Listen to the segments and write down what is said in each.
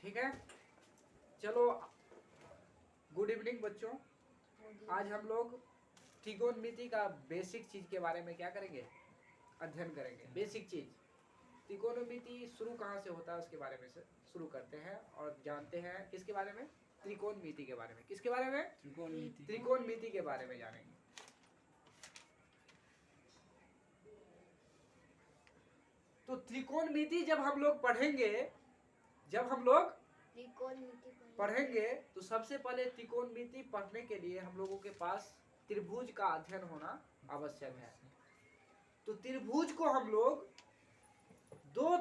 ठीक है, चलो गुड इवनिंग बच्चों। आज हम लोग त्रिकोणमिति का बेसिक चीज के बारे में क्या करेंगे, अध्ययन करेंगे। बेसिक चीज त्रिकोणमिति शुरू कहाँ से होता है उसके बारे में से शुरू करते हैं और जानते हैं किसके बारे में, त्रिकोणमिति के बारे में। किसके बारे में, त्रिकोणमिति के बारे में जानेंगे। तो त्रिकोणमिति जब हम लोग पढ़ेंगे तो सबसे पहले त्रिकोणमिति पढ़ने के लिए हम लोगों के पास त्रिभुज का अध्ययन होना आवश्यक है। तो त्रिभुज को हम लोग दो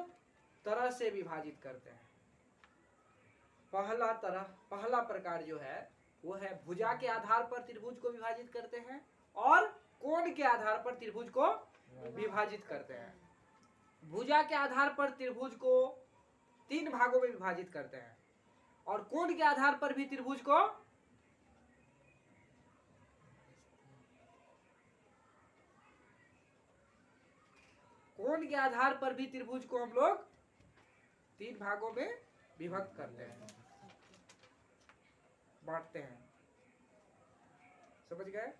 तरह से विभाजित करते हैं। पहला प्रकार जो है वो है भुजा के आधार पर त्रिभुज को विभाजित करते हैं और कोण के आधार पर त्रिभुज को विभाजित करते हैं। भुजा के आधार पर त्रिभुज को 3 भागों में विभाजित करते हैं और कोण के आधार पर भी त्रिभुज को हम लोग 3 भागों में विभक्त करते हैं, बांटते हैं। समझ गए?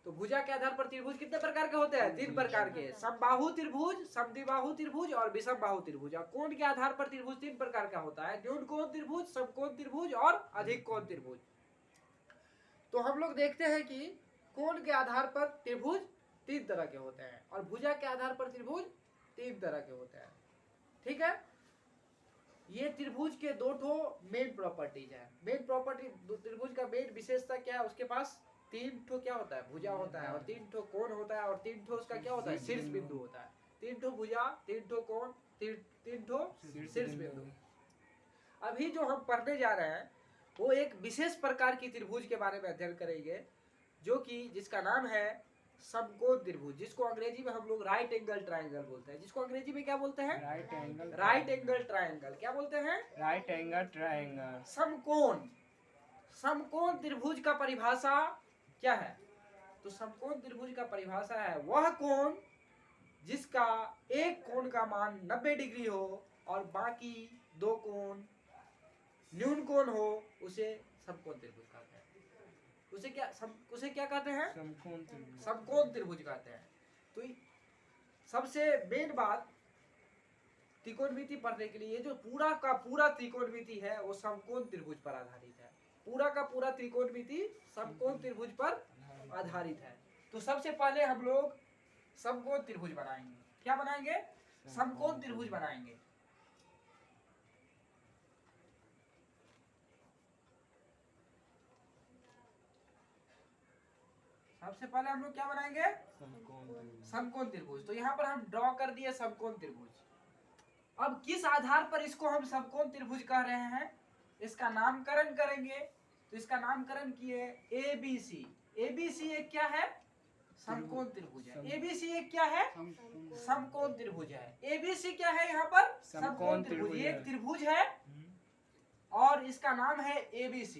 तो भुजा के आधार पर त्रिभुज कितने प्रकार के होते हैं? 3 प्रकार के, समबाहु त्रिभुज, समद्विबाहु त्रिभुज और विषमबाहु त्रिभुज। और कोण के आधार पर त्रिभुज 3 प्रकार का होता है, न्यून कोण त्रिभुज, समकोण त्रिभुज और अधिक कोण त्रिभुज। तो हम लोग देखते हैं कि कोण के आधार पर त्रिभुज 3 तरह के होते हैं और भुजा के आधार पर त्रिभुज 3 तरह के होते हैं। ठीक है, ये त्रिभुज के 2 मेन प्रॉपर्टीज है। मेन प्रॉपर्टी त्रिभुज का मेन विशेषता क्या है? उसके पास 3 क्या होता है? भुजा होता है और 3 कोण होता है और 3 उसका क्या होता है? शीर्ष बिंदु होता है। 3 भुजा, 3 कोण, 3 शीर्ष बिंदु। अभी जो हम पढ़ने जा रहे हैं वो एक विशेष प्रकार की त्रिभुज के बारे में अध्ययन करेंगे, जो कि जिसका नाम है समकोण त्रिभुज, जिसको अंग्रेजी में हम लोग राइट एंगल ट्रायंगल बोलते हैं। जिसको अंग्रेजी में क्या बोलते हैं? Right angle triangle. क्या बोलते हैं? Right angle triangle. समकोण त्रिभुज का परिभाषा क्या है? तो समकोण त्रिभुज का परिभाषा है वह कोण जिसका एक कोण का मान 90 डिग्री हो और बाकी 2 कोण न्यून कोण हो, उसे समकोण त्रिभुज कहते हैं। उसे क्या कहते हैं? समकोण त्रिभुज कहते हैं। तो सबसे मेन बात त्रिकोणमिति पढ़ने के लिए जो पूरा का पूरा त्रिकोणमिति है वो समकोण त्रिभुज पर आधारित है। पूरा का पूरा त्रिकोणमिति समकोण त्रिभुज पर आधारित है। तो सबसे पहले हम लोग समकोण त्रिभुज बनाएंगे। क्या बनाएंगे? समकोण त्रिभुज बनाएंगे। सबसे पहले हम लोग क्या बनाएंगे? समकोण त्रिभुज। तो यहाँ पर हम ड्रॉ कर दिए समकोण त्रिभुज। अब किस आधार पर इसको हम समकोण त्रिभुज कह रहे हैं, इसका नामकरण करेंगे। तो इसका नामकरण किए ABC। ABC एक क्या है? समकोण त्रिभुज है। ABC एक क्या है? समकोण त्रिभुज है। ABC क्या है यहाँ पर? समकोण त्रिभुज। ये एक त्रिभुज है और इसका नाम है ABC।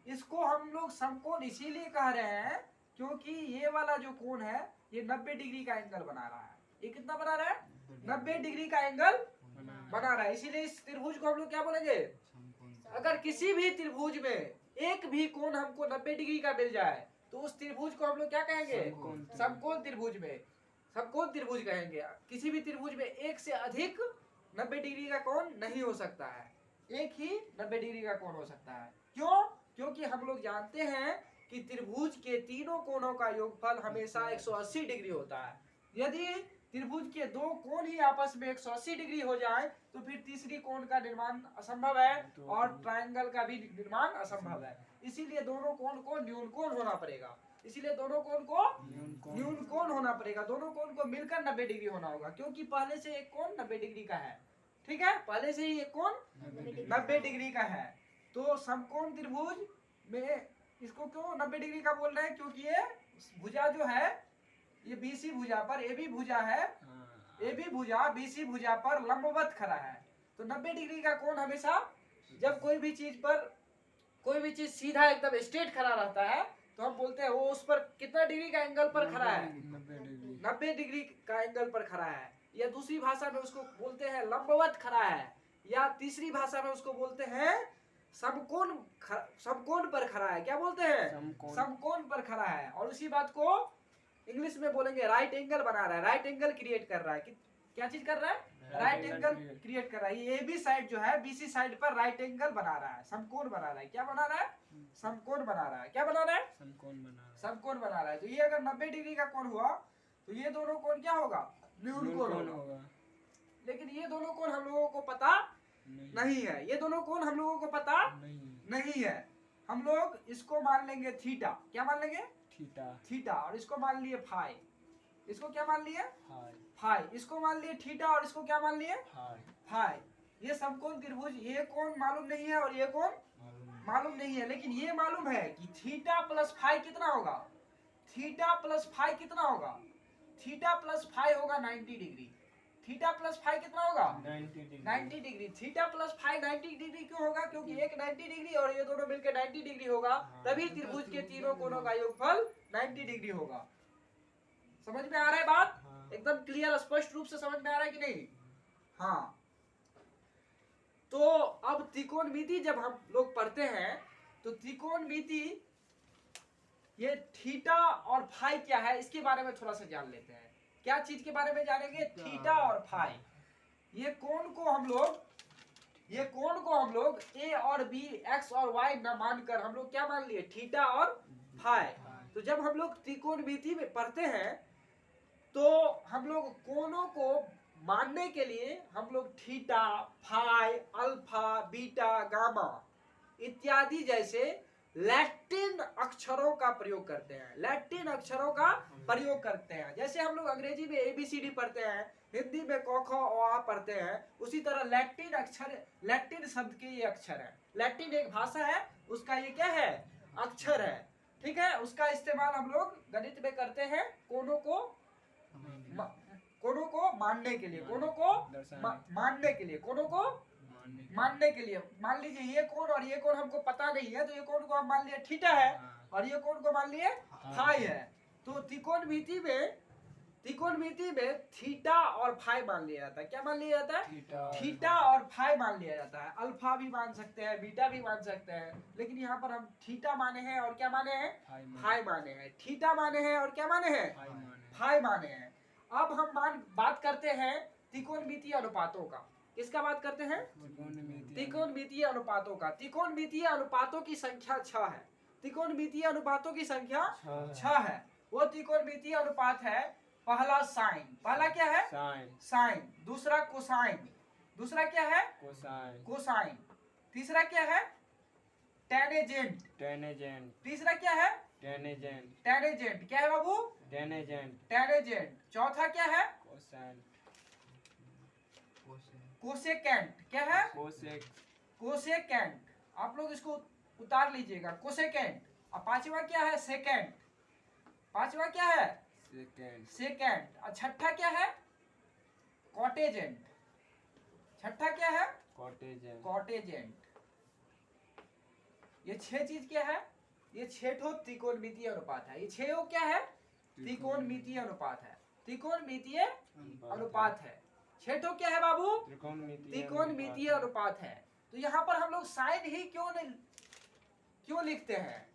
इसको हम लोग समकोण इसीलिए कह रहे हैं क्योंकि ये वाला जो कोण है ये 90 डिग्री का एंगल बना रहा है। ये कितना बना रहा है? 90 डिग्री का एंगल बना रहा है। इसीलिए इस त्रिभुज को हम लोग क्या बोलेंगे? अगर किसी भी त्रिभुज में एक भी कोण हमको 90 डिग्री का मिल जाए तो उस त्रिभुज को हम लोग क्या कहेंगे? समकोण त्रिभुज कहेंगे। किसी भी त्रिभुज में एक से अधिक 90 डिग्री का कोण नहीं हो सकता है, एक ही 90 डिग्री का कोण हो सकता है। क्यों? क्योंकि हम लोग जानते हैं कि त्रिभुज के तीनों कोणों का योगफल हमेशा 180 डिग्री होता है। यदि त्रिभुज के 2 कोण ही आपस में 180 डिग्री हो जाए तो फिर तीसरी कोण का निर्माण असंभव है और ट्रायंगल का भी निर्माण असंभव है। इसीलिए दोनों कोण को न्यून कोण होना पड़ेगा। दोनों कोण को मिलकर 90 डिग्री होना होगा, क्योंकि पहले से एक कोण 90 डिग्री का है। ठीक है, पहले से ही एक कोण 90 डिग्री का है। तो समकोण त्रिभुज में इसको क्यों 90 डिग्री का बोल रहे हैं? क्योंकि ये भुजा जो है ये BC भुजा पर AB भुजा है, AB भुजा BC भुजा पर लंबवत खड़ा है। तो 90 डिग्री का कोण हमेशा जब कोई भी चीज सीधा एकदम स्ट्रेट खड़ा रहता है तो हम बोलते हैं वो उस पर कितना डिग्री का एंगल पर खड़ा है? 90 डिग्री का एंगल पर खड़ा है। या दूसरी भाषा में उसको बोलते हैं लंबवत खड़ा है या तीसरी भाषा में उसको बोलते हैं समकोण पर खड़ा है। क्या बोलते हैं? समकोण पर खड़ा है। और उसी बात को इंग्लिश में बोलेंगे राइट एंगल बना रहा है, राइट एंगल क्रिएट कर रहा है। क्या चीज कर रहा है? राइट एंगल क्रिएट कर रहा है। ये बी साइड जो है बीसी साइड पर राइट एंगल बना रहा है, समकोण बना रहा है। क्या बना रहा है? समकोण बना रहा है। क्या बना रहा है? समकोण बना रहा है। तो ये अगर 90 डिग्री का कोण हुआ तो ये दोनों कोण क्या होगा? न्यून कोण होगा। लेकिन ये दोनों कोण हम लोगों को पता नहीं है। ये दोनों कोण हम लोगों को पता नहीं है। हम लोग इसको मान लेंगे थीटा। क्या मान लेंगे? थीटा। और इसको मान लिए फाई। इसको क्या मान लिए? फाई। इसको मान लिए थीटा और इसको क्या मान लिए? फाई। ये समकोण त्रिभुज, ये कोण मालूम नहीं है और ये कोण मालूम नहीं है। लेकिन ये मालूम है कि थीटा प्लस फाई कितना होगा? थीटा प्लस फाई कितना होगा? थीटा प्लस फाई होगा 90 डिग्री। थीटा प्लस फाई कितना होगा? 90 degree. Theta plus phi 90 degree क्यों होगा? क्योंकि एक 90 डिग्री और ये दोनों मिलकर 90 डिग्री होगा, तभी त्रिभुज के तीनों कोणों का योगफल 90 डिग्री होगा। समझ में आ रहा है बात? एकदम क्लियर, स्पष्ट रूप से समझ में आ रहा है कि नहीं? हाँ। तो अब त्रिकोणमिति जब हम लोग पढ़ते हैं तो त्रिकोणमिति, ये थीटा और फाई क्या है इसके बारे में थोड़ा सा जान लेते हैं। क्या चीज के बारे में जानेंगे? थीटा और फाई। ये कोण को हम लोग ए और बी, एक्स और वाई न मानकर हम लोग क्या मान लिए? थीटा और फाई। तो जब हम लोग त्रिकोणमिति में पढ़ते हैं तो हम लोग कोणों को मानने के लिए हम लोग theta, phi, alpha, beta, gamma इत्यादि जैसे लैटिन अक्षरों का प्रयोग करते हैं। लैटिन अक्षरों का प्रयोग करते हैं। जैसे हम लोग अंग्रेजी में ABCD पढ़ते हैं, हिंदी में क ख अ आ पढ़ते हैं, उसी तरह लैटिन अक्षर, लैटिन शब्द के ये अक्षर है। लैटिन एक भाषा है, उसका ये क्या है? अक्षर है। ठीक है। उसका इस्तेमाल हम लोग गणित में करते हैं कोणों को मानने के लिए, कोणों को मानने के लिए, कोणों को मानने के लिए। मान लीजिए ये कोण और ये कोण हमको पता नहीं है, तो ये कोण को हम मान लिए थीटा है और ये कोण को मान लिए फाई है। तो त्रिकोणमिति में थीटा और फाई मान लिया जाता है। क्या मान लिया जाता है? थीटा और फाई मान लिया जाता है। अल्फा भी मान सकते हैं, बीटा भी मान सकते हैं, लेकिन यहाँ पर हम थीटा माने हैं और क्या माने हैं? फाई माने हैं। थीटा माने हैं और क्या माने हैं? फाई माने हैं। अब हम बात करते हैं त्रिकोणमितीय अनुपातों का। किसका बात करते हैं? त्रिकोणमितीय अनुपातों का। त्रिकोणमितीय अनुपातों की संख्या 6 है। त्रिकोणमितीय अनुपातों की संख्या 6 है। वो त्रिकोणमितीय अनुपात है, पहला साइन। पहला क्या है? साइन। दूसरा कोसाइन। दूसरा क्या है? कोसाइन। तीसरा क्या है? टेनेजेंट। तीसरा क्या है? टेनेजेंट। क्या है बाबू? टेनेजेंट। चौथा क्या है? कोसेकेंट। क्या है? कोसेकेंट। आप लोग इसको उतार लीजिएगा, कोसेकेंट। और पांचवा क्या है? सेकेंड। पांचवा क्या है? सेकेंड। और छठा क्या है? कॉटेजेंट। छठा क्या है? कॉटेजेंट। ये 6 चीज क्या है? ये 6 त्रिकोणमितीय अनुपात है। ये 6 क्या है? त्रिकोणमितीय अनुपात है। त्रिकोणमितीय अनुपात है। 6 क्या है बाबू? त्रिकोणमितीय अनुपात है। तो यहाँ पर हम लोग साइन ही क्यों लिखते हैं?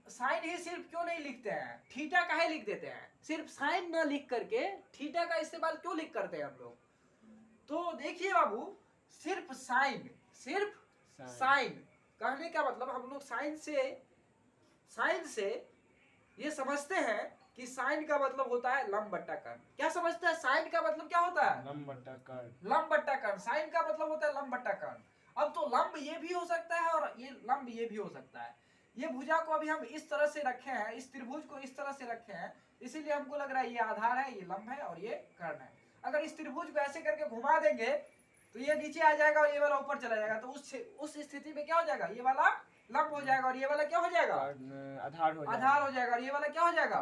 साइन ही सिर्फ क्यों नहीं लिखते हैं? थीटा काहे लिख देते हैं? सिर्फ साइन न लिख करके थीटा का इस्तेमाल क्यों लिख करते हैं हम लोग? तो देखिए बाबू, सिर्फ साइन कहने का मतलब हम लोग साइन से ये समझते हैं कि साइन का मतलब होता है लंब बट्टा कर्ण। क्या समझते हैं? साइन का मतलब क्या होता है? लंब बट्टा कर्ण। साइन का मतलब होता है लंब बट्टा कर्ण। अब तो लंब ये भी हो सकता है और ये लंब ये भी हो सकता है। ये भुजा को अभी हम इस तरह से रखे हैं, इस त्रिभुज को इस तरह से रखे हैं, इसीलिए हमको लग रहा है ये आधार है, ये लंब है और ये कर्ण है। अगर इस त्रिभुज को ऐसे करके घुमा देंगे तो ये नीचे आ जाएगा और ये वाला ऊपर चला जाएगा। तो उस स्थिति में क्या हो जाएगा? ये वाला लंब हो जाएगा और ये वाला क्या हो जाएगा? आधार हो जाएगा और ये वाला क्या हो जाएगा?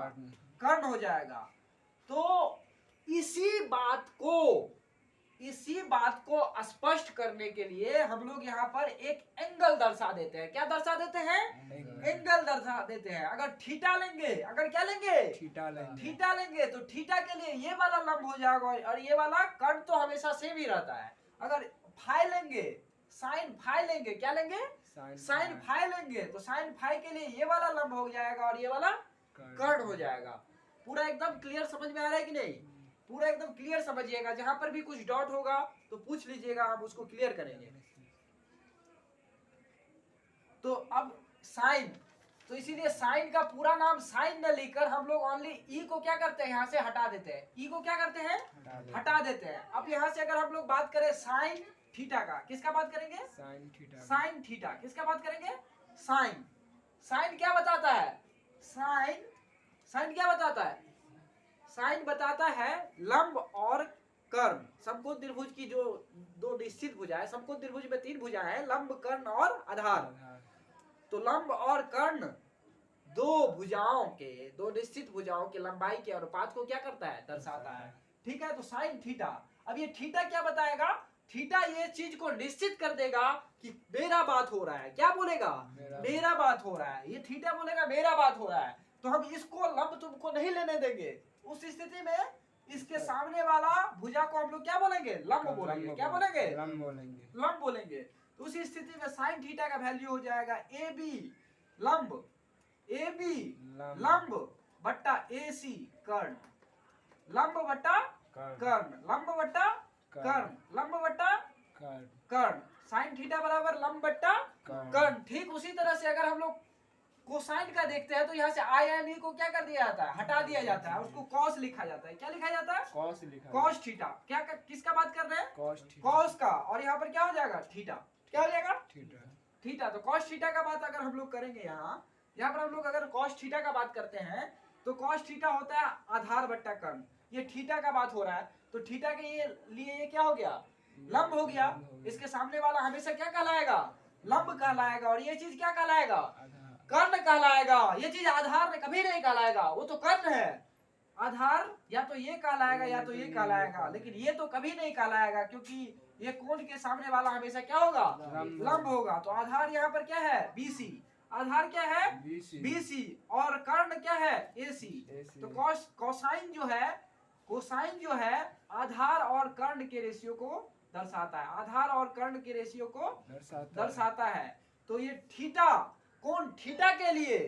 कर्ण हो जाएगा। तो इसी बात को स्पष्ट करने के लिए हम लोग यहाँ पर एक एंगल दर्शा देते हैं। क्या दर्शा देते हैं? एंगल दर्शा देते हैं। अगर थीटा लेंगे, अगर क्या लेंगे? थीटा लेंगे तो थीटा के लिए ये वाला लंब हो जाएगा और ये वाला कर्ण तो हमेशा सेम ही रहता है। अगर फाई लेंगे, साइन फाई लेंगे, क्या लेंगे, साइन फाई लेंगे, तो साइन फाई के लिए ये वाला लंब हो जाएगा और ये वाला कर्ण हो जाएगा। पूरा एकदम क्लियर समझ में आ रहा है कि नहीं? पूरा एकदम क्लियर समझिएगा, जहां पर भी कुछ डॉट होगा तो पूछ लीजिएगा, हम उसको क्लियर करेंगे। तो अब साइन, तो इसीलिए साइन का पूरा नाम साइन न लेकर हम लोग ओनली ई को क्या करते हैं, यहाँ से हटा देते हैं। ई को क्या करते हैं, हटा देते हैं। अब यहाँ से अगर हम लोग बात करें साइन थीटा का, किसका बात करेंगे, साइन थीटा, साइन थीटा, किसका बात करेंगे, साइन। साइन क्या बताता है, साइन, साइन क्या बताता है, साइन बताता है लंब और कर्ण। समकोण त्रिभुज की जो दो निश्चित भुजा है, समकोण त्रिभुज में 3 भुजा है, लंब, कर्ण और आधार। तो लंब और कर्ण दो भुजाओं के, दो निश्चित भुजाओं के लंबाई के अनुपात को क्या करता है, दर्शाता है। ठीक है, तो साइन थीटा। अब ये थीटा क्या बताएगा, थीटा ये चीज को निश्चित कर देगा कि मेरा बात हो रहा है। क्या बोलेगा, मेरा बात हो रहा है। ये थीटा बोलेगा मेरा बात हो रहा है, तो हम इसको लंब तुमको नहीं लेने देंगे। उस स्थिति में इसके सामने वाला भुजा को हम लोग क्या बोलेंगे, लंब बोलेंगे। क्या बोलेंगे, लंब बोलेंगे, लंब बोलेंगे। तो उसी स्थिति में साइन थीटा का वैल्यू हो जाएगा ए बी लंब, ए बी लंब बट्टा ए सी कर्ण, लंब बट्टा कर्ण, लंब बट्टा कर्ण, लंब बट्टा कर्ण। साइन थीटा बराबर लंब बट्टा कर्ण। ठीक उसी तरह से अगर हम लोग कोसाइन का देखते हैं तो यहाँ से आई एन ई को क्या कर दिया जाता है, हटा दिया जाता है, उसको कॉस लिखा जाता है। क्या लिखा जाता है, कॉस लिखा, कॉस थीटा। क्या किसका बात कर रहे हैं, कॉस का। और यहाँ पर क्या हो जाएगा, थीटा। क्या हो जाएगा, थीटा। तो कॉस थीटा का बात अगर हम लोग करेंगे, यहाँ पर हम लोग अगर कॉस थीटा का बात करते हैं तो कॉस थीटा होता है आधार बट्टा कर्ण। ये थीटा का बात हो रहा है, तो थीटा के लिए ये क्या हो गया, लंब हो गया। इसके सामने वाला हमेशा क्या कहलाएगा, लंब कहलाएगा। और ये चीज क्या कहलाएगा, कर्ण कहलाएगा। ये चीज आधार में कभी नहीं कहलाएगा, वो तो कर्ण है। आधार या तो ये कहलाएगा या तो ये कहलाएगा, लेकिन ये तो कभी नहीं कहलाएगा, क्योंकि ये कोण के सामने वाला हमेशा क्या होगा, लंब होगा। तो आधार यहाँ पर क्या है, बीसी। आधार क्या है, बीसी। और कर्ण क्या है, एसी। तो कोसाइन जो है, कोसाइन जो है आधार और कर्ण के रेशियो को दर्शाता है, आधार और कर्ण के रेशियो को दर्शाता है। तो ये थीटा, कोण थीटा के लिए,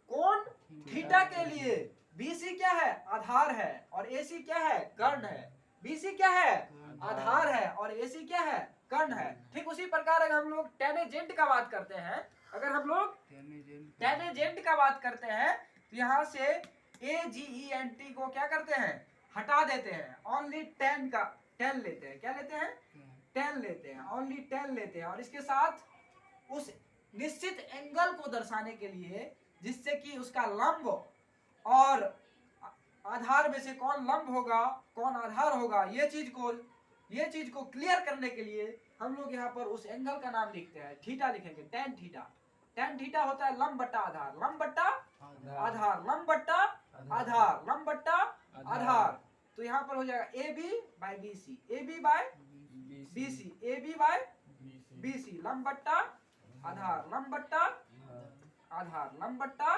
कोण थीटा के लिए बीसी क्या है, आधार है, और एसी क्या है, कर्ण है। बीसी क्या है, आधार है, और एसी क्या है, कर्ण है। ठीक उसी प्रकार अगर हम लोग टेंजेंट का बात करते हैं, अगर हम लोग टेंजेंट का बात करते हैं तो यहाँ से ए जी ई एन टी को क्या करते हैं, हटा देते हैं, ओनली टेन का टेन लेते हैं। क्या लेते हैं, टेन लेते हैं, ओनली टेन लेते हैं। और इसके साथ उस निश्चित एंगल को दर्शाने के लिए, जिससे कि उसका लंब और आधार में से कौन लंब होगा कौन आधार होगा, ये चीज को क्लियर करने के लिए हम लोग यहाँ पर उस एंगल का नाम लिखते हैं, थीटा लिखेंगे, टेन थीटा। टेन थीटा होता है लंब बट्टा आधार, लंब बट्टा आधार, लंब बट्टा आधार, लंब बट्टा आधार। तो यहाँ पर हो जाएगा A B by B C, A B by B C, A B by B C, लंब बट्टा आधार, लंब बट्टा आधार, लंब बट्टा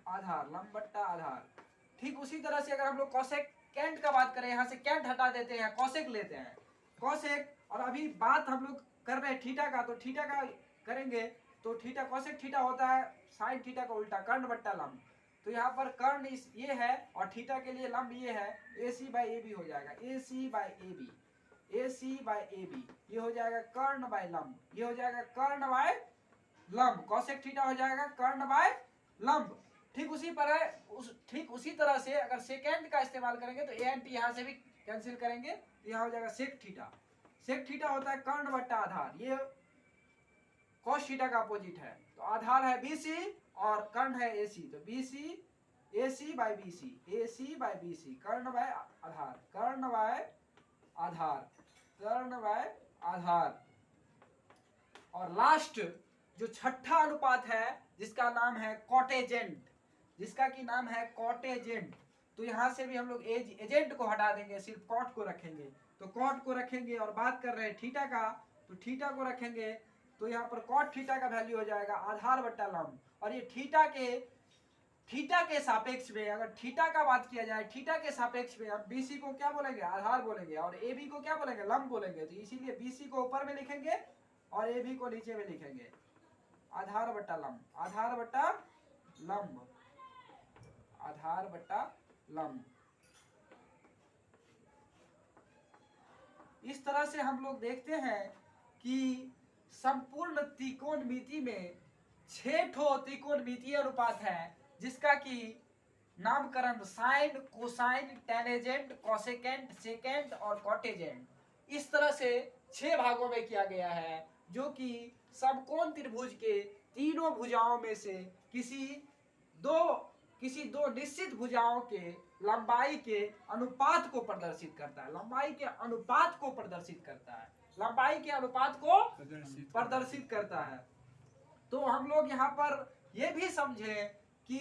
आधार, लंब बट्टा आधार। ठीक उसी तरह से अगर हम लोग कोसेकेंट का बात करें, यहाँ से कैंट हटा देते हैं, कोसेक लेते हैं, कोसेक। और अभी बात हम लोग कर रहे हैं थीटा का, तो थीटा का करेंगे तो थीटा, कोसेक थीटा होता है साइन थीटा का उल्टा, कर्ण बट्टा लंब। तो यहाँ पर कर्ण ये है और थीटा के लिए लंब ये है, ए सी बाई ए बी हो जाएगा, A C by A B, A C by A B. ये हो जाएगा कर्ण बाय लंब, ये हो जाएगा कर्ण बाय लंब। कोसेक थीटा हो जाएगा कर्ण बाय लंब। ठीक उसी तरह से अगर सेकेंड का इस्तेमाल करेंगे तो ए एन टी यहाँ से भी कैंसिल करेंगे, तो यहाँ हो जाएगा सेक थीटा। सेक थीटा होता है कर्ण बट्टा आधार, ये कॉस थीटा का अपोजिट है। तो आधार है बीसी और कर्ण है एसी, तो BC AC by BC, AC by BC, कर्ण बाय आधार, कर्ण बाय आधार, कर्ण बाय आधार। और लास्ट जो छठा अनुपात है जिसका नाम है कॉटेजेंट, जिसका की नाम है कॉटेजेंट। तो यहाँ से भी हम लोग एजेंट को हटा देंगे, सिर्फ कॉट को रखेंगे। तो कॉट को रखेंगे और बात कर रहे हैं थीटा का, तो थीटा को रखेंगे। तो यहाँ पर कॉट थीटा का वैल्यू हो जाएगा आधार बट्टा लंब। और ये थीटा के थीटा के सापेक्ष में, अगर थीटा का बात किया जाए, थीटा के सापेक्ष में हम बीसी को क्या बोलेंगे, आधार बोलेंगे, और एबी को क्या बोलेंगे, लंब बोलेंगे। तो इसीलिए बीसी को ऊपर में लिखेंगे और एबी को नीचे में लिखेंगे। आधार बट्टा लंब, आधार बट्टा लंब, आधार बट्टा लंब। इस तरह से हम लोग देखते हैं कि संपूर्ण त्रिकोणमिति में 6 ठो त्रिकोणमितीय अनुपात है, जिसका कि नामकरण sine, cosine, tangent, cosecant, secant और कॉटेजेंट, इस तरह से 6 भागों में किया गया है, जो कि समकोण त्रिभुज के तीनों भुजाओं में से किसी दो निश्चित भुजाओं के लंबाई के अनुपात को प्रदर्शित करता है, लंबाई के अनुपात को प्रदर्शित करता है, लंबाई के अनुपात को प्रदर्शित करता है। तो हम लोग यहाँ पर ये भी समझे कि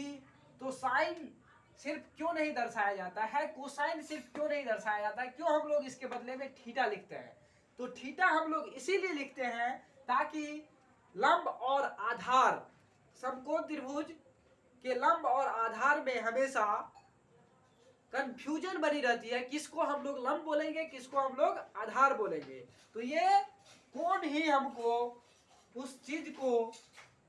तो साइन सिर्फ क्यों नहीं दर्शाया जाता है, कोसाइन सिर्फ क्यों नहीं दर्शाया जाता है, क्यों हम लोग इसके बदले में थीटा लिखते हैं। तो थीटा हम लोग इसीलिए लिखते हैं ताकि लंब और आधार, समकोण त्रिभुज के लंब और आधार में हमेशा कंफ्यूजन बनी रहती है, किसको हम लोग लंब बोलेंगे, किसको हम लोग आधार बोलेंगे। तो ये कोण ही हमको उस चीज को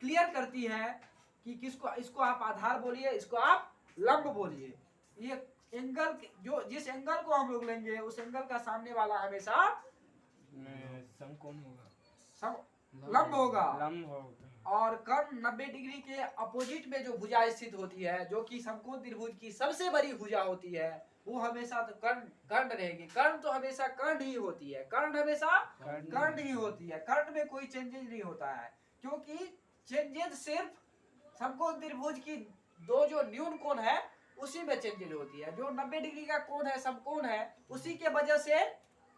क्लियर करती है कि किसको, इसको आप आधार बोलिए, इसको आप लंब बोलिए। ये एंगल जो जिस एंगल को हम लोग लेंगे उस एंगल का सामने वाला हमेशा समकोण होगा, लंब होगा। लंब होगा। और कर्ण 90 डिग्री के अपोजिट में जो भुजा स्थित होती है, जो कि समकोण त्रिभुज की सबसे बड़ी भुजा होती है, वो हमेशा तो कर्ण रहेगी। कर्ण तो हमेशा कर्ण ही होती है, कर्ण हमेशा कर्ण ही होती है, कर्ण में कोई चेंजेस नहीं होता है, क्योंकि चेंजेस सिर्फ समकोण त्रिभुज की दो जो न्यून कोण है उसी में चेंजेस होती है। जो 90 डिग्री का कोण है, समकोण है, उसी के वजह से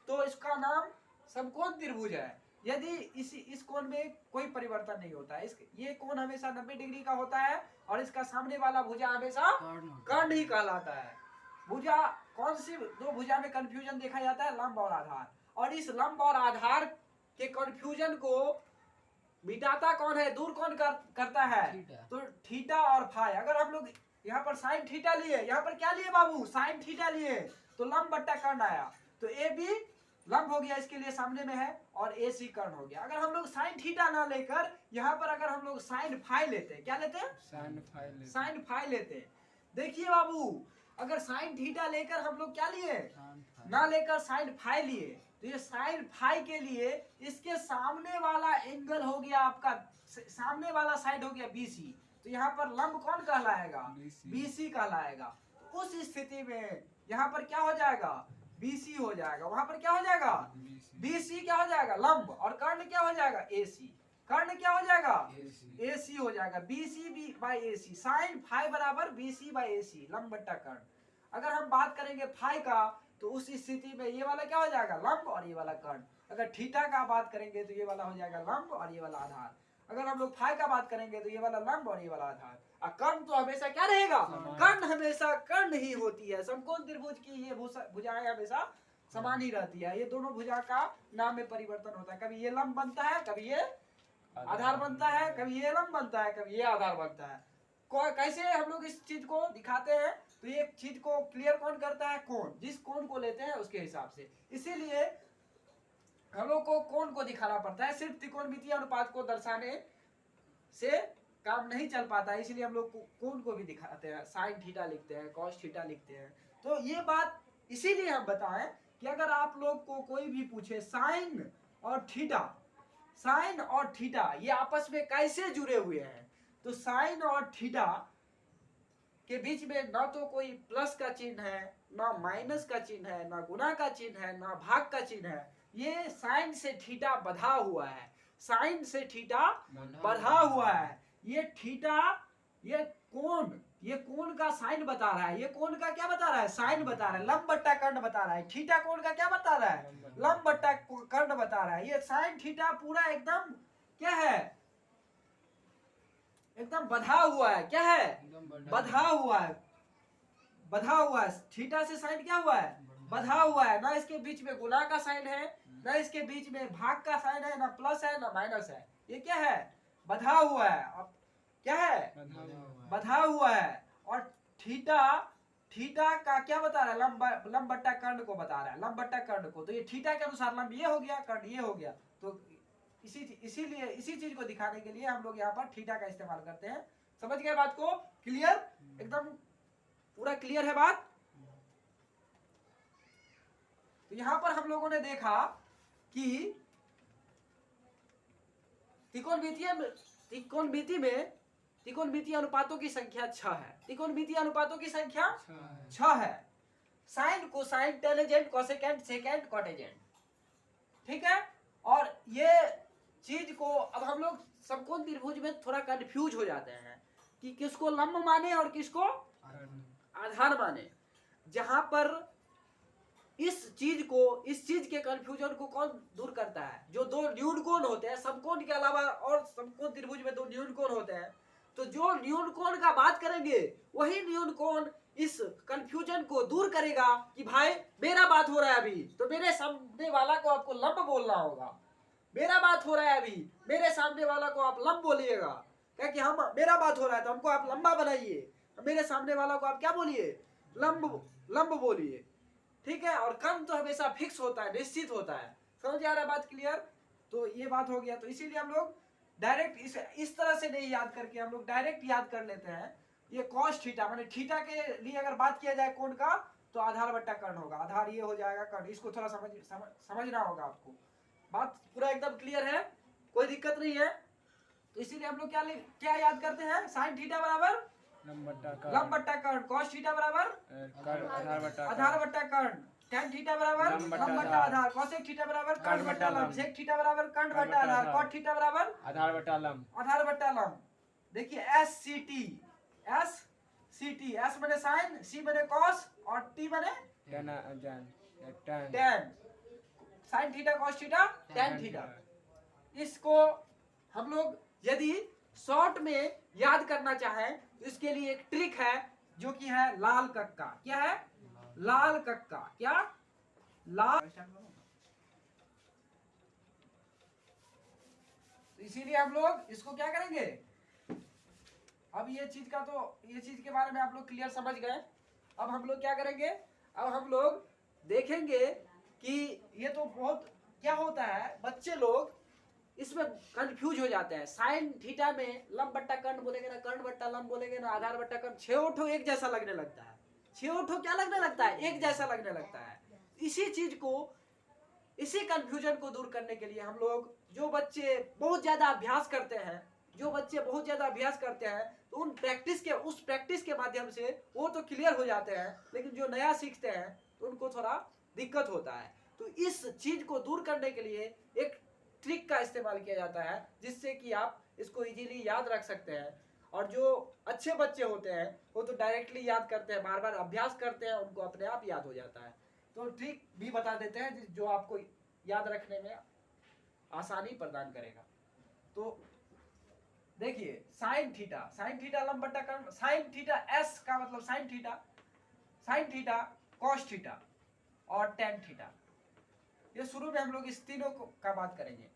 तो इसका नाम समकोण त्रिभुज है। यदि इस कोण में कोई परिवर्तन नहीं होता है, ये कोण हमेशा 90 डिग्री का होता है और इसका सामने वाला भुजा हमेशा कर्ण ही कहलाता है। भुजा कौन सी दो भुजा में कंफ्यूजन देखा जाता है, लंब और आधार। और इस लंब और आधार के कंफ्यूजन को मिटाता कौन है, दूर कौन करता है, तो थीटा और फाई। अगर हम लोग यहाँ पर साइन थीटा लिए, यहाँ पर क्या लिए बाबू, साइन थीटा लिए, तो लंब बट्टा कर्ण आया। तो ए बी लंब हो गया, इसके लिए सामने में है, और ए सी कर्ण हो गया। अगर हम लोग साइन थीटा ना लेकर यहाँ पर अगर हम लोग साइन फाई लेते हैं, क्या लेते हैं, साइन फाई लेते हैं। देखिए बाबू, अगर साइन थीटा लेकर हम लोग क्या लिए, ना लेकर साइन फाई लिए, तो ये साइन फाई के लिए इसके सामने वाला एंगल हो गया आपका, सामने वाला साइड हो गया बीसी। तो यहाँ पर लंब कौन कहलाएगा, बीसी कहलाएगा। उस स्थिति में यहाँ पर क्या हो जाएगा, बीसी हो जाएगा, वहां पर क्या हो जाएगा, बीसी क्या हो जाएगा, लंब, और कर्ण क्या हो जाएगा, एसी। कर्ण क्या हो जाएगा, एसी हो जाएगा। BC by AC, sine phi बराबर बीसी बाई एसी, लंब बट्टा कर्ण। अगर हम बात करेंगे फाई का, तो उस स्थिति में ये वाला क्या हो जाएगा, लंब, और ये वाला कर्ण। अगर थीटा का बात करेंगे तो ये वाला हो जाएगा लंब और ये वाला आधार। अगर हम लोग फाई का बात करेंगे तो ये वाला लंब और ये वाला आधार। और कर्ण तो हमेशा क्या रहेगा, कर्ण हमेशा कर्ण ही होती है। समकोण त्रिभुज की ये भुजाएं हमेशा समान ही रहती है। ये दोनों भुजा का नाम में परिवर्तन होता है, कभी ये लंब बनता है, कभी ये आधार बनता है, कभी ये लंब बनता है, कभी ये आधार बनता है। कैसे हम लोग इस चीज को दिखाते हैं, तो ये चीज को क्लियर कौन करता है, कोण। जिस कोण को लेते हैं उसके हिसाब से। इसीलिए हम लोग को कोण को दिखाना पड़ता है, सिर्फ त्रिकोणमितीय अनुपात को दर्शाने से काम नहीं चल पाता है। इसलिए हम लोग कोण को भी दिखाते हैं, साइन थीटा लिखते हैं, कॉस थीटा लिखते हैं। तो ये बात इसीलिए हम बताएं कि अगर आप लोग को कोई भी पूछे साइन और थीटा, साइन और थीटा ये आपस में कैसे जुड़े हुए हैं, तो साइन और थीटा के बीच में ना तो कोई प्लस का चिन्ह है, ना माइनस का चिन्ह है, ना गुना का चिन्ह है, ना भाग का चिन्ह है। ये साइन से थीटा बधा हुआ है, साइन से थीटा बधा हुआ है। ये थीटा, ये कोण का साइन बता रहा है, ये कोण का क्या बता रहा है, साइन बता रहा है। लंब बट्टा कर्ण बता रहा है। थीटा कोण का क्या बता रहा है, लंब बट्टा कर्ण बता रहा है। ये साइन थीटा पूरा एकदम क्या है, एकदम बधा हुआ है। क्या है, बधा हुआ है, बधा हुआ है। थीटा से साइन क्या हुआ है, बधा हुआ है। ना इसके बीच में गुना का साइन है, ना इसके बीच में भाग का साइन है, ना प्लस है, ना माइनस है। ये क्या है, बधा हुआ है। अब क्या है, बधा हुआ है। और थीटा, थीटा का क्या बता रहा है, लंब बट्टा कर्ण को बता रहा है, लंब बट्टा कर्ण को। तो ये थीटा के अनुसार लंब ये हो गया, कर्ण ये हो गया। तो इसीलिए इसी चीज को दिखाने के लिए हम लोग यहाँ पर थीटा का इस्तेमाल करते हैं। समझ गए बात को? क्लियर, एकदम पूरा क्लियर है बात। तो यहां पर हम लोगों ने देखा कि त्रिकोणमितीय अनुपातों की संख्या 6 है। त्रिकोणमितीय अनुपातों की संख्या 6 है। Sine, cosine, tangent, cosecant, secant, cotangent, ठीक है। और ये चीज को अब हम लोग समकोण त्रिभुज में थोड़ा कंफ्यूज हो जाते हैं कि किसको लंब माने और किसको आधार माने। जहां पर इस चीज के कंफ्यूजन को कौन दूर करता है? जो दो न्यून कोण होते हैं, समकोण के अलावा और समकोण त्रिभुज में दो न्यून कोण होते हैं, तो जो न्यून कोण का बात करेंगे वही न्यून कोण इस कंफ्यूजन को दूर करेगा कि भाई मेरा बात हो रहा है अभी, तो मेरे सामने वाला को आपको लंब बोलना होगा। मेरा बात हो रहा है अभी, मेरे सामने वाला को आप लंब बोलिएगा। क्या कि हम, मेरा बात हो रहा है तो हमको आप लंबा बनाइए, मेरे सामने वाला को आप क्या बोलिए, लंब बोलिए, ठीक है। और कर्ण तो हमेशा फिक्स होता है, निश्चित होता है। समझ आ रहा है बात? क्लियर। तो ये बात हो गया। तो इसीलिए हम लोग डायरेक्ट इस तरह से नहीं याद करके हम लोग डायरेक्ट याद कर लेते हैं। ये कॉस थीटा, माने थीटा के लिए अगर बात किया जाए कोण का, तो आधार बट्टा कर्ण होगा। आधार ये हो जाएगा, कर्ण। इसको थोड़ा समझना होगा आपको। बात पूरा एकदम क्लियर है, कोई दिक्कत नहीं है। तो इसीलिए हम लोग क्या याद करते हैं? साइन थीटा बराबर लंब बट्टा कर्ण, कॉस थीटा बराबर आधार बट्टा कर्ण, tan थीटा बराबर लंब बट्टा आधार, कोसेक थीटा बराबर कर्ण बट्टा लंब, सेक थीटा बराबर कर्ण बट्टा आधार, कॉट थीटा बराबर आधार बट्टा लंब। देखिए एस माने साइन, सी माने कॉस और टी माने tan। Sign theta, cos theta, tan theta. इसको हम लोग यदि शॉर्ट में याद करना चाहें तो इसके लिए एक ट्रिक है, जो कि है लाल कक्का। क्या है? लाल कक्का। क्या? लाल। तो इसीलिए हम लोग इसको क्या करेंगे, अब ये चीज के बारे में आप लोग क्लियर समझ गए। अब हम लोग क्या करेंगे, अब हम लोग देखेंगे कि ये तो बहुत क्या होता है, बच्चे लोग इसमें कंफ्यूज हो जाते हैं। साइन थीटा में लंब बट्टा कर्ण बोलेंगे ना, कर्ण बट्टा लंब बोलेंगे ना, आधार बट्टा कर्ण, छह एक जैसा लगने लगता है। छह क्या लगने लगता है? एक जैसा लगने लगता है। इसी चीज को, इसी कंफ्यूजन को दूर करने के लिए हम लोग, जो बच्चे बहुत ज्यादा अभ्यास करते हैं, तो उस प्रैक्टिस के माध्यम से वो तो क्लियर हो जाते हैं, लेकिन जो नया सीखते हैं तो उनको थोड़ा दिक्कत होता है। तो इस चीज को दूर करने के लिए एक ट्रिक का इस्तेमाल किया जाता है, जिससे कि आप इसको इजीली याद रख सकते हैं। और जो अच्छे बच्चे होते हैं वो तो डायरेक्टली याद करते हैं, बार बार अभ्यास करते हैं, उनको अपने आप याद हो जाता है। तो ट्रिक भी बता देते हैं जो आपको याद रखने में आसानी प्रदान करेगा। तो देखिए साइन थीटा लंब बट्टा कर्ण, साइन थीटा एस का मतलब साइन थीटा कॉस थीटा और tan थीटा। ये शुरू में हम लोग इस तीनों का बात करेंगे,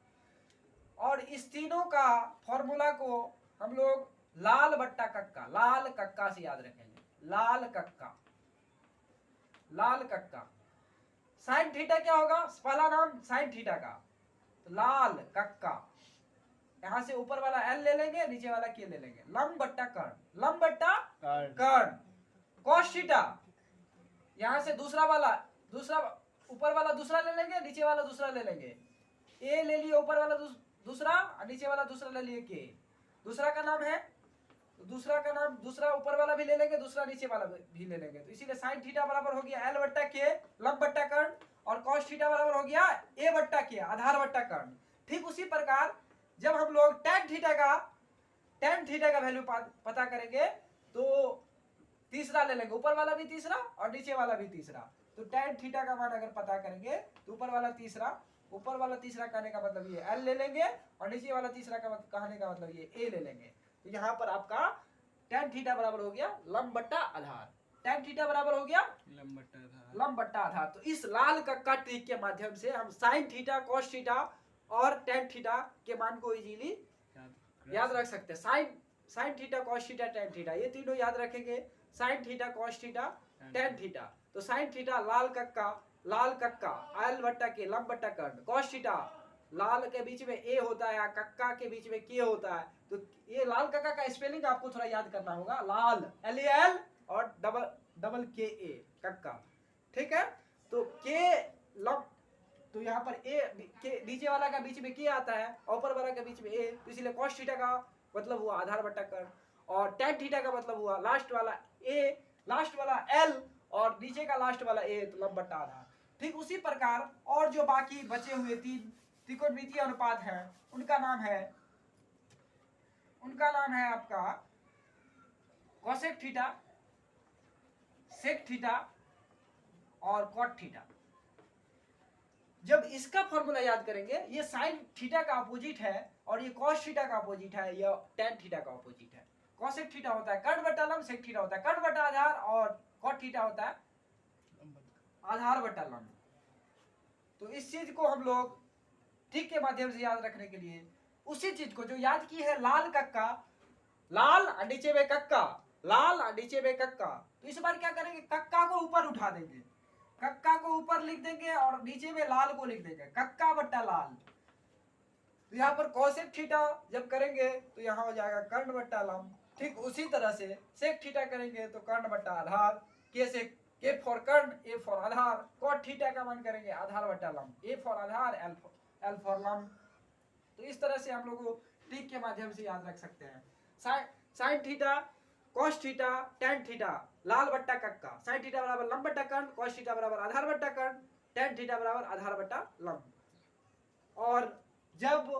और इस तीनों का फॉर्मूला को हम लोग लाल कक्का से याद रखेंगे। लाल कक्का। साइन थीटा क्या होगा? पहला नाम साइन थीटा का, तो लाल कक्का। यहां से ऊपर वाला एल ले लेंगे, नीचे वाला के ले लेंगे। लंब बट्टा कर्ण। कॉस थीटा, यहां से दूसरा ऊपर वाला दूसरा ले लेंगे, नीचे वाला दूसरा ले लेंगे। ए ले लिए ऊपर वाला दूसरा, और नीचे वाला दूसरा ले लिए के। दूसरा का नाम है, तो दूसरा ऊपर वाला भी ले लेंगे, दूसरा नीचे वाला भी ले लेंगे। तो इसीलिए साइन थीटा बराबर हो गया एल बट्टा के लंब बट्टा कर्ण, और कॉस थीटा बराबर हो गया ए बट्टा के आधार बट्टा कर्ण। ठीक उसी प्रकार जब हम लोग tan थीटा का वैल्यू पता करेंगे, तो तीसरा ले लेंगे, ऊपर वाला भी तीसरा और नीचे वाला भी तीसरा। तो tan थीटा का मान अगर पता करेंगे तो ऊपर वाला तीसरा कहने का मतलब ये L ले लेंगे, और नीचे वाला तीसरा का कहने का मतलब ये A ले लेंगे। तो यहाँ पर आपका tan थीटा बराबर हो गया लंब बट्टा आधार, tan थीटा बराबर हो गया लंब बट्टा आधार। तो इस लाल कक्का ट्रिक के माध्यम से हम साइन थीटा, कॉस थीटा और tan थीटा के मान को इजीली याद रख सकते हैं। Sine theta, cos theta, tan theta, ये तीनों याद रखेंगे sign theta cos theta tan theta. तो साइन थीटा लाल कक्का एल बट्टा के लंब बट्टा कर्ण, कॉस थीटा लाल के बीच में ए होता है, कक्का के बीच में के होता है। तो ये लाल कक्का का स्पेलिंग आपको थोड़ा याद करना होगा, लाल LAL और डबल KA कक्का, ठीक है। तो के लंब, तो यहाँ पर ए के नीचे वाला का बीच में के आता है, ऊपर वाला के बीच में ए, तो इसलिए कॉस थीटा का मतलब हुआ आधार बट्टा कर्ण, और टेन थीटा का मतलब हुआ लास्ट वाला ए, लास्ट वाला एल और नीचे का लास्ट वाला ए, तो लंब बट्टा आधार। ठीक उसी प्रकार और जो बाकी बचे हुए तीन त्रिकोणमितीय अनुपात हैं उनका नाम है आपका कोसेक थीटा, सेक थीटा और कॉट थीटा। जब इसका फॉर्मूला याद करेंगे, ये साइन थीटा का अपोजिट है और ये कॉस थीटा का अपोजिट है, या टेन थीटा का अपोजिट है। कोसेक थीटा होता है कर्ण बट्टा लंब, सेक थीटा होता है कर्ण बट्टा आधार और कॉट थीटा होता है आधार बट्टा लंब। तो इस चीज को हम लोग ठीक के माध्यम से याद रखने के लिए उसी चीज को जो याद की है, लाल कक्का, लाल नीचे में कक्का, लाल नीचे में कक्का, तो इस बार क्या करेंगे, कक्का को ऊपर उठा देंगे, कक्का को ऊपर लिख देंगे और नीचे में लाल को लिख देंगे, कक्का बट्टा लाल। तो यहाँ पर कोसेक थीटा जब करेंगे तो यहाँ हो जाएगा कर्ण बट्टा लंब। ठीक उसी तरह से सेक थीटा करेंगे तो कर्ण बट्टा आधार, के फॉर कर्ण, ए फॉर आधार, कॉट थीटा का मान करेंगे आधार बट्टा लंब, ए फॉर आधार, एल फॉर लंब। तो इस तरह से हम लोग को ट्रिक के माध्यम से याद रख सकते हैं। Sine theta cos theta tan theta लाल बट्टा कक्का, साइन थीटा बराबर लंब बट्टा कर्ण, कॉस थीटा बराबर आधार बट्टा कर्ण, टेन थीटा बराबर आधार बट्टा लंब। और जब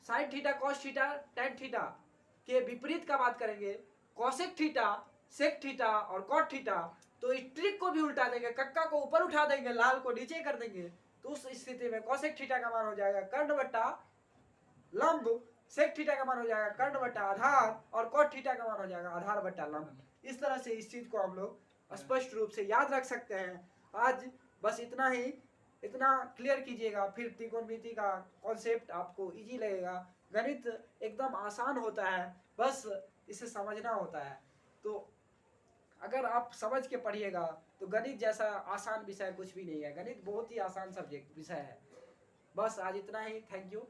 sign theta cos theta tan theta के विपरीत का बात करेंगे, कोसेक थीटा सेक थीटा और कॉट थीटा, तो इस ट्रिक को भी उल्टा देंगे, कक्का को ऊपर उठा देंगे, लाल को नीचे कर देंगे। तो उस स्थिति में कोसेक थीटा का मान हो जाएगा कर्ण बट्टा लंब, सेक थीटा का मान हो जाएगा कर्ण बट्टा आधार और कॉट थीटा का मान हो जाएगा आधार बट्टा लंब। इस तरह से इस चीज को हम लोग स्पष्ट रूप से याद रख सकते हैं। आज बस इतना ही, इतना क्लियर कीजिएगा, फिर त्रिकोणमिति का कॉन्सेप्ट आपको इजी लगेगा। गणित एकदम आसान होता है, बस इसे समझना होता है। तो अगर आप समझ के पढ़िएगा तो गणित जैसा आसान विषय कुछ भी नहीं है। गणित बहुत ही आसान सब्जेक्ट विषय है। बस आज इतना ही, थैंक यू।